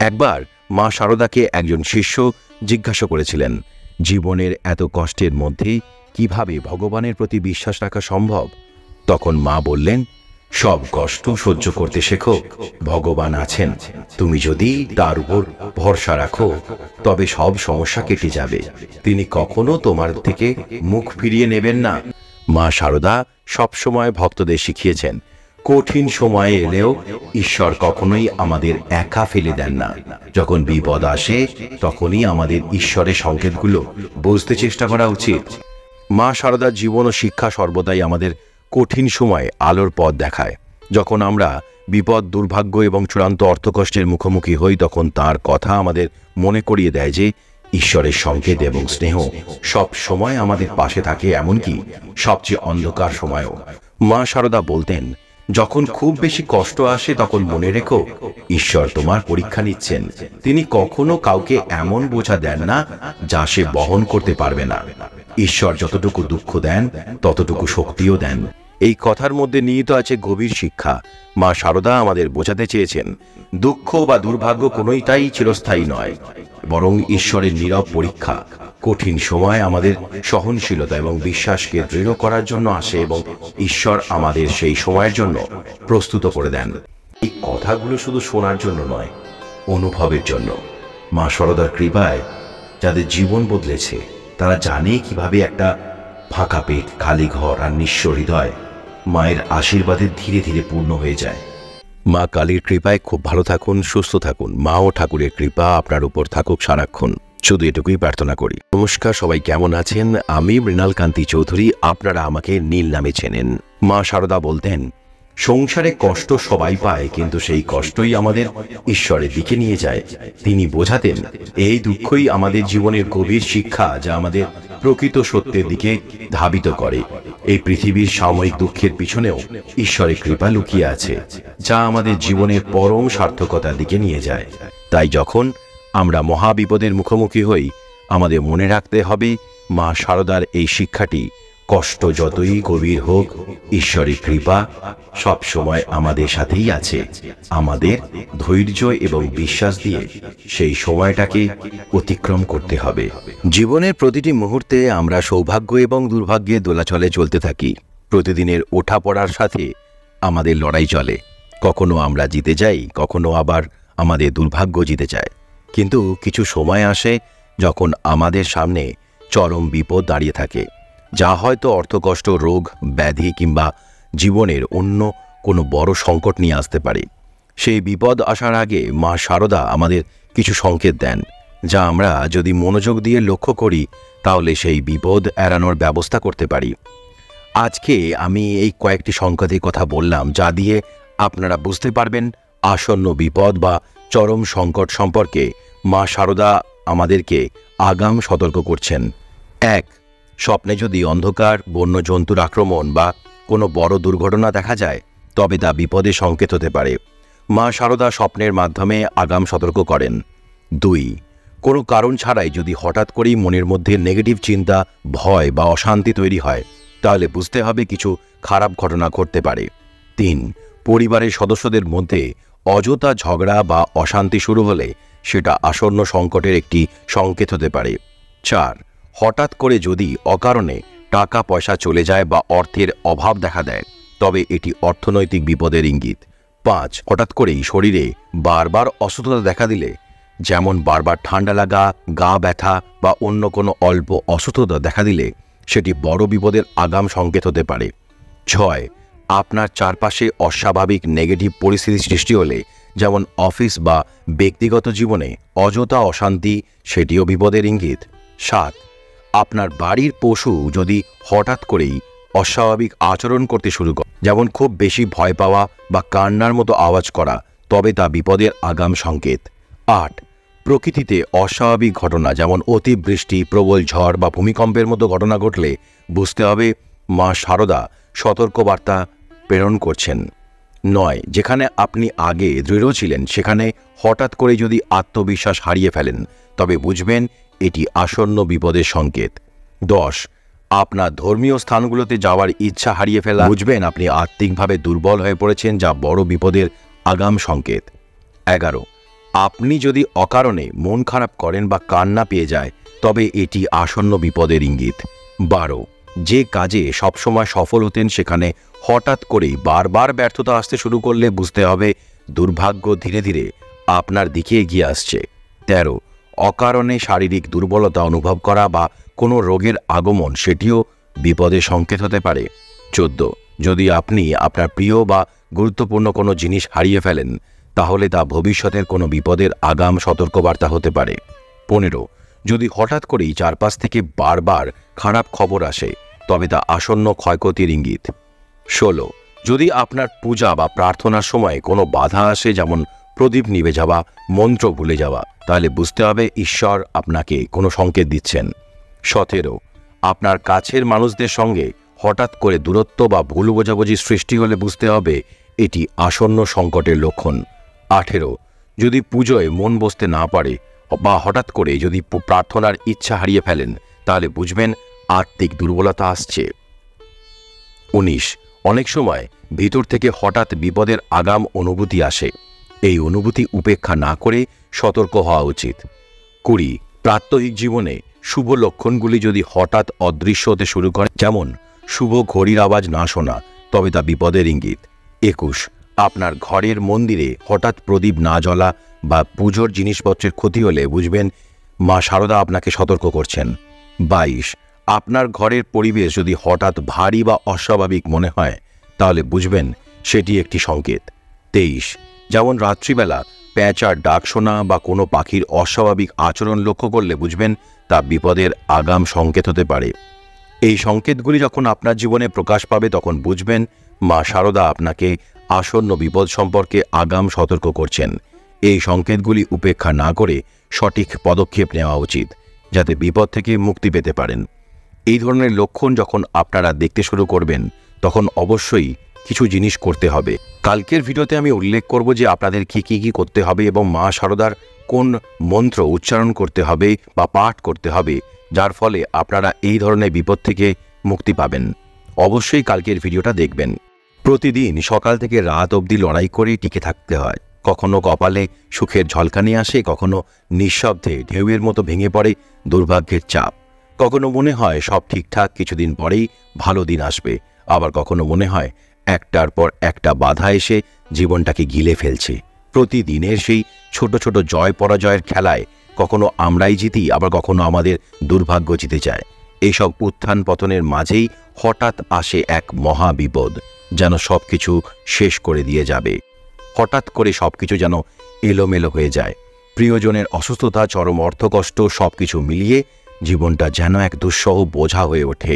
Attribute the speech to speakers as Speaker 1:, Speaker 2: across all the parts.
Speaker 1: একবার মা শারদাকে একজন শিষ্য জিজ্ঞাসা করেছিলেন, জীবনের এত কষ্টের মধ্যে কিভাবে ভগবানের প্রতি বিশ্বাস রাখা সম্ভব? তখন মা বললেন, সব কষ্ট সহ্য করতে শেখো, ভগবান আছেন। তুমি যদি তার উপর ভরসা রাখো তবে সব সমস্যা কেটে যাবে। তিনি কখনো তোমার থেকে মুখ ফিরিয়ে নেবেন না। মা শারদা সবসময় ভক্তদের শিখিয়েছেন, কঠিন সময়ে এলেও ঈশ্বর কখনোই আমাদের একা ফেলে দেন না। যখন বিপদ আসে তখনই আমাদের ঈশ্বরের সংকেতগুলো বুঝতে চেষ্টা করা উচিত। মা শারদার জীবন ও শিক্ষা সর্বদাই আমাদের কঠিন সময়ে আলোর পথ দেখায়। যখন আমরা বিপদ, দুর্ভাগ্য এবং চূড়ান্ত অর্থকষ্টের মুখোমুখি হই, তখন তার কথা আমাদের মনে করিয়ে দেয় যে ঈশ্বরের সংকেত এবং স্নেহ সব সময় আমাদের পাশে থাকে, এমনকি সবচেয়ে অন্ধকার সময়েও। মা শারদা বলতেন, যখন খুব বেশি কষ্ট আসে তখন মনে রেখো, ঈশ্বর তোমার পরীক্ষা নিচ্ছেন। তিনি কখনো কাউকে এমন বোঝা দেন না যা সে বহন করতে পারবে না। ঈশ্বর যতটুকু দুঃখ দেন ততটুকু শক্তিও দেন। এই কথার মধ্যে নিহিত আছে গভীর শিক্ষা। মা শারদা আমাদের বোঝাতে চেয়েছেন, দুঃখ বা দুর্ভাগ্য কোনোটাই চিরস্থায়ী নয়, বরং ঈশ্বরের নীরব পরীক্ষা। কঠিন সময় আমাদের সহনশীলতা এবং বিশ্বাসকে দৃঢ় করার জন্য আসে এবং ঈশ্বর আমাদের সেই সময়ের জন্য প্রস্তুত করে দেন। এই কথাগুলো শুধু শোনার জন্য নয়, অনুভবের জন্য। মা শারদার কৃপায় যাদের জীবন বদলেছে তারা জানে কিভাবে একটা ফাঁকা পেট, খালি ঘর আর নিঃস্ব হৃদয় মায়ের আশীর্বাদে ধীরে ধীরে পূর্ণ হয়ে যায়। মা কালীর কৃপায় খুব ভালো থাকুন, সুস্থ থাকুন। মা ও ঠাকুরের কৃপা আপনার উপর থাকুক সারাক্ষণ, শুধু এটুকুই প্রার্থনা করি। নমস্কার, সবাই কেমন আছেন? আমি মৃণাল কান্তি চৌধুরী, আপনারা আমাকে নীল নামে চেনেন। মা শারদা বলতেন, সংসারে কষ্ট সবাই পায়, কিন্তু সেই কষ্টই আমাদের ঈশ্বরের দিকে নিয়ে যায়। তিনি বোঝাতেন, এই দুঃখই আমাদের জীবনের গভীর শিক্ষা, যা আমাদের প্রকৃত সত্যের দিকে ধাবিত করে। এই পৃথিবীর সাময়িক দুঃখের পিছনেও ঈশ্বরের কৃপা লুকিয়ে আছে, যা আমাদের জীবনের পরম সার্থকতার দিকে নিয়ে যায়। তাই যখন আমরা মহাবিপদের মুখোমুখি হই, আমাদের মনে রাখতে হবে, মা শারদার এই শিক্ষাটি, কষ্ট যতই গভীর হোক, ঈশ্বরের কৃপা সব সময় আমাদের সাথেই আছে। আমাদের ধৈর্য এবং বিশ্বাস দিয়ে সেই সময়টাকে অতিক্রম করতে হবে। জীবনের প্রতিটি মুহূর্তে আমরা সৌভাগ্য এবং দুর্ভাগ্যের দোলাচলে চলতে থাকি। প্রতিদিনের ওঠা পড়ার সাথে আমাদের লড়াই চলে। কখনো আমরা জিতে যাই, কখনো আবার আমাদের দুর্ভাগ্য জিতে যায়। কিন্তু কিছু সময় আসে যখন আমাদের সামনে চরম বিপদ দাঁড়িয়ে থাকে, যা হয়তো অর্থকষ্ট, রোগ, ব্যাধি কিংবা জীবনের অন্য কোনো বড় সংকট নিয়ে আসতে পারে। সেই বিপদ আসার আগে মা শারদা আমাদের কিছু সংকেত দেন, যা আমরা যদি মনোযোগ দিয়ে লক্ষ্য করি তাহলে সেই বিপদ এড়ানোর ব্যবস্থা করতে পারি। আজকে আমি এই কয়েকটি সংকেতের কথা বললাম, যা দিয়ে আপনারা বুঝতে পারবেন আসন্ন বিপদ বা চরম সংকট সম্পর্কে মা শারদা আমাদেরকে আগাম সতর্ক করছেন। 1. স্বপ্নে যদি অন্ধকার, বন্য জন্তুর আক্রমণ বা কোনো বড় দুর্ঘটনা দেখা যায়, তবে তা বিপদের সংকেত হতে পারে। মা শারদা স্বপ্নের মাধ্যমে আগাম সতর্ক করেন। 2. কোনো কারণ ছাড়াই যদি হঠাৎ করেই মনের মধ্যে নেগেটিভ চিন্তা, ভয় বা অশান্তি তৈরি হয়, তাহলে বুঝতে হবে কিছু খারাপ ঘটনা ঘটতে পারে। 3. পরিবারের সদস্যদের মধ্যে অযথা ঝগড়া বা অশান্তি শুরু হলে সেটা আসন্ন সংকটের একটি সংকেত হতে পারে। 4. হঠাৎ করে যদি অকারণে টাকা পয়সা চলে যায় বা অর্থের অভাব দেখা দেয়, তবে এটি অর্থনৈতিক বিপদের ইঙ্গিত। 5. হঠাৎ করেই শরীরে বারবার অসুস্থতা দেখা দিলে, যেমন বারবার ঠান্ডা লাগা, গা ব্যথা বা অন্য কোনো অল্প অসুস্থতা দেখা দিলে, সেটি বড় বিপদের আগাম সংকেত হতে পারে। 6. আপনার চারপাশে অস্বাভাবিক নেগেটিভ পরিস্থিতি সৃষ্টি হলে, যেমন অফিস বা ব্যক্তিগত জীবনে অযথা অশান্তি, সেটিও বিপদের ইঙ্গিত। 7. আপনার বাড়ির পশু যদি হঠাৎ করেই অস্বাভাবিক আচরণ করতে শুরু করে, যেমন খুব বেশি ভয় পাওয়া বা কান্নার মতো আওয়াজ করা, তবে তা বিপদের আগাম সংকেত। 8. প্রকৃতিতে অস্বাভাবিক ঘটনা, যেমন অতিবৃষ্টি, প্রবল ঝড় বা ভূমিকম্পের মতো ঘটনা ঘটলে বুঝতে হবে মা শারদা সতর্কবার্তা প্রেরণ করছেন। 9. যেখানে আপনি আগে দৃঢ় ছিলেন সেখানে হঠাৎ করে যদি আত্মবিশ্বাস হারিয়ে ফেলেন, তবে বুঝবেন এটি আসন্ন বিপদের সংকেত। 10. আপনার ধর্মীয় স্থানগুলোতে যাওয়ার ইচ্ছা হারিয়ে ফেলা, বুঝবেন আপনি আত্মিকভাবে দুর্বল হয়ে পড়েছেন, যা বড় বিপদের আগাম সংকেত। 11. আপনি যদি অকারণে মন খারাপ করেন বা কান্না পেয়ে যায়, তবে এটি আসন্ন বিপদের ইঙ্গিত। 12, যে কাজে সবসময় সফল হতেন সেখানে হঠাৎ করেই বারবার ব্যর্থতা আসতে শুরু করলে বুঝতে হবে দুর্ভাগ্য ধীরে ধীরে আপনার দিকে এগিয়ে আসছে। 13, অকারণে শারীরিক দুর্বলতা অনুভব করা বা কোনো রোগের আগমন, সেটিও বিপদের সংকেত হতে পারে। 14, যদি আপনি আপনার প্রিয় বা গুরুত্বপূর্ণ কোনো জিনিস হারিয়ে ফেলেন, তাহলে তা ভবিষ্যতের কোনো বিপদের আগাম সতর্কবার্তা হতে পারে। 15, যদি হঠাৎ করেই চারপাশ থেকে বারবার খারাপ খবর আসে, তবে তা আসন্ন ক্ষয়ক্ষতির ইঙ্গিত। 16, যদি আপনার পূজা বা প্রার্থনার সময় কোনো বাধা আসে, যেমন প্রদীপ নিভে যাওয়া, মন্ত্র ভুলে যাওয়া, তাহলে বুঝতে হবে ঈশ্বর আপনাকে কোনো সংকেত দিচ্ছেন। 17, আপনার কাছের মানুষদের সঙ্গে হঠাৎ করে দূরত্ব বা ভুল বোঝাবুঝি সৃষ্টি হলে বুঝতে হবে এটি আসন্ন সংকটের লক্ষণ। 18, যদি পুজোয় মন বসতে না পারে বা হঠাৎ করে যদি প্রার্থনার ইচ্ছা হারিয়ে ফেলেন, তাহলে বুঝবেন আত্মিক দুর্বলতা আসছে। 19, অনেক সময় ভিতর থেকে হঠাৎ বিপদের আগাম অনুভূতি আসে। এই অনুভূতি উপেক্ষা না করে সতর্ক হওয়া উচিত। 20, প্রাত্যহিক জীবনে শুভ লক্ষণগুলি যদি হঠাৎ অদৃশ্য হতে শুরু করে, যেমন শুভ ঘড়ির আওয়াজ না শোনা, তবে তা বিপদের ইঙ্গিত। 21, আপনার ঘরের মন্দিরে হঠাৎ প্রদীপ না জ্বলা বা পুজোর জিনিসপত্রের ক্ষতি হলে বুঝবেন মা শারদা আপনাকে সতর্ক করছেন। 22, আপনার ঘরের পরিবেশ যদি হঠাৎ ভারী বা অস্বাভাবিক মনে হয়, তাহলে বুঝবেন সেটি একটি সংকেত। 23, যেমন রাত্রিবেলা প্যাঁচার ডাক শোনা বা কোনো পাখির অস্বাভাবিক আচরণ লক্ষ্য করলে বুঝবেন তা বিপদের আগাম সংকেত হতে পারে। এই সংকেতগুলি যখন আপনার জীবনে প্রকাশ পাবে, তখন বুঝবেন মা শারদা আপনাকে আসন্ন বিপদ সম্পর্কে আগাম সতর্ক করছেন। এই সংকেতগুলি উপেক্ষা না করে সঠিক পদক্ষেপ নেওয়া উচিত, যাতে বিপদ থেকে মুক্তি পেতে পারেন। এই ধরনের লক্ষণ যখন আপনারা দেখতে শুরু করবেন, তখন অবশ্যই কিছু জিনিস করতে হবে। কালকের ভিডিওতে আমি উল্লেখ করব যে আপনাদের কি করতে হবে এবং মা শারদার কোন মন্ত্র উচ্চারণ করতে হবে বা পাঠ করতে হবে, যার ফলে আপনারা এই ধরনের বিপদ থেকে মুক্তি পাবেন। অবশ্যই কালকের ভিডিওটা দেখবেন। প্রতিদিন সকাল থেকে রাত অবধি লড়াই করে টিকে থাকতে হয়। কখনো কপালে সুখের ঝলকানি আসে, কখনো নিঃশব্দে ঢেউয়ের মতো ভেঙে পড়ে দুর্ভাগ্যের চাপ। কখনো মনে হয় সব ঠিকঠাক, কিছুদিন পরেই ভালো দিন আসবে। আবার কখনো মনে হয় একটার পর একটা বাধা এসে জীবনটাকে গিলে ফেলছে। প্রতিদিনের সেই ছোট ছোট জয় পরাজয়ের খেলায় কখনো আমরাই জিতি, আবার কখনো আমাদের দুর্ভাগ্য জিতে যায়। এইসব উত্থান পতনের মাঝেই হঠাৎ আসে এক মহা বিপদ, যেন সবকিছু শেষ করে দিয়ে যাবে। হঠাৎ করে সবকিছু যেন এলোমেলো হয়ে যায়। প্রিয়জনের অসুস্থতা, চরম অর্থকষ্ট, সবকিছু মিলিয়ে জীবনটা যেন এক দুঃসহ বোঝা হয়ে ওঠে।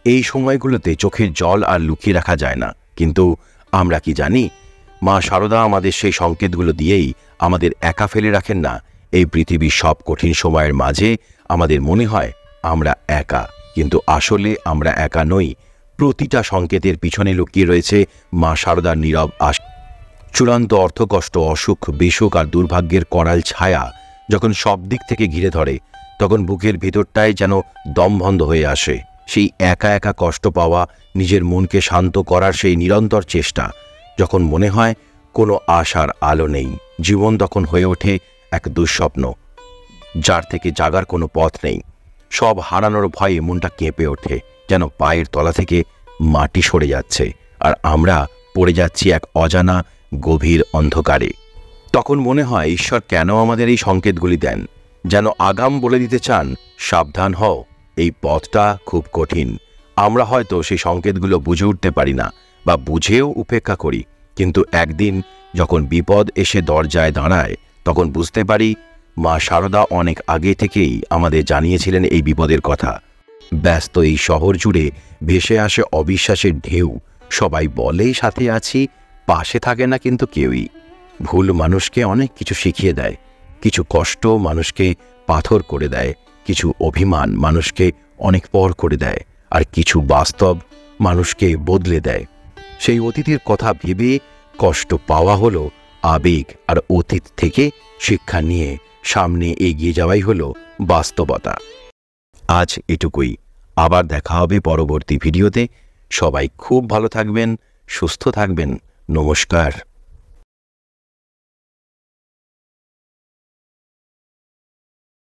Speaker 1: এই সময়গুলোতে চোখের জল আর লুকিয়ে রাখা যায় না, কিন্তু আমরা কি জানি মা শারদা আমাদের সেই সংকেতগুলো দিয়েই আমাদের একা ফেলে রাখেন না। এই পৃথিবীর সব কঠিন সময়ের মাঝে আমাদের মনে হয় আমরা একা, কিন্তু আসলে আমরা একা নই। প্রতিটা সংকেতের পিছনে লুকিয়ে রয়েছে মা শারদার নীরব চূড়ান্ত অর্থকষ্ট, অসুখ, বিসুখ আর দুর্ভাগ্যের করাল ছায়া যখন সব দিক থেকে ঘিরে ধরে, তখন বুকের ভিতরটায় যেন দম বন্ধ হয়ে আসে। সেই একা একা কষ্ট পাওয়া, নিজের মনকে শান্ত করার সেই নিরন্তর চেষ্টা, যখন মনে হয় কোনো আশার আলো নেই, জীবন তখন হয়ে ওঠে এক দুঃস্বপ্ন, যার থেকে জাগার কোনো পথ নেই। সব হারানোর ভয়ে মনটা কেঁপে ওঠে, যেন পায়ের তলা থেকে মাটি সরে যাচ্ছে আর আমরা পড়ে যাচ্ছি এক অজানা গভীর অন্ধকারে। তখন মনে হয় ঈশ্বর কেন আমাদের এই সংকেতগুলি দেন, যেন আগাম বলে দিতে চান সাবধান হও, এই পথটা খুব কঠিন। আমরা হয়তো সেই সংকেতগুলো বুঝে উঠতে পারি না বা বুঝেও উপেক্ষা করি, কিন্তু একদিন যখন বিপদ এসে দরজায় দাঁড়ায়, তখন বুঝতে পারি মা শারদা অনেক আগে থেকেই আমাদের জানিয়েছিলেন এই বিপদের কথা। ব্যস্ত এই শহর জুড়ে ভেসে আসে অবিশ্বাসের ঢেউ। সবাই বলে সাথে আছি, পাশে থাকে না কিন্তু কেউই। ভুল মানুষকে অনেক কিছু শিখিয়ে দেয়, কিছু কষ্ট মানুষকে পাথর করে দেয়, কিছু অভিমান মানুষকে অনেক পর করে দেয়, আর কিছু বাস্তব মানুষকে বদলে দেয়। সেই অতীতের কথা ভেবে কষ্ট পাওয়া হলো আবেগ, আর অতীত থেকে শিক্ষা নিয়ে সামনে এগিয়ে যাওয়াই হলো বাস্তবতা। আজ এটুকুই, আবার দেখা হবে পরবর্তী ভিডিওতে। সবাই খুব ভালো থাকবেন, সুস্থ থাকবেন। নমস্কার।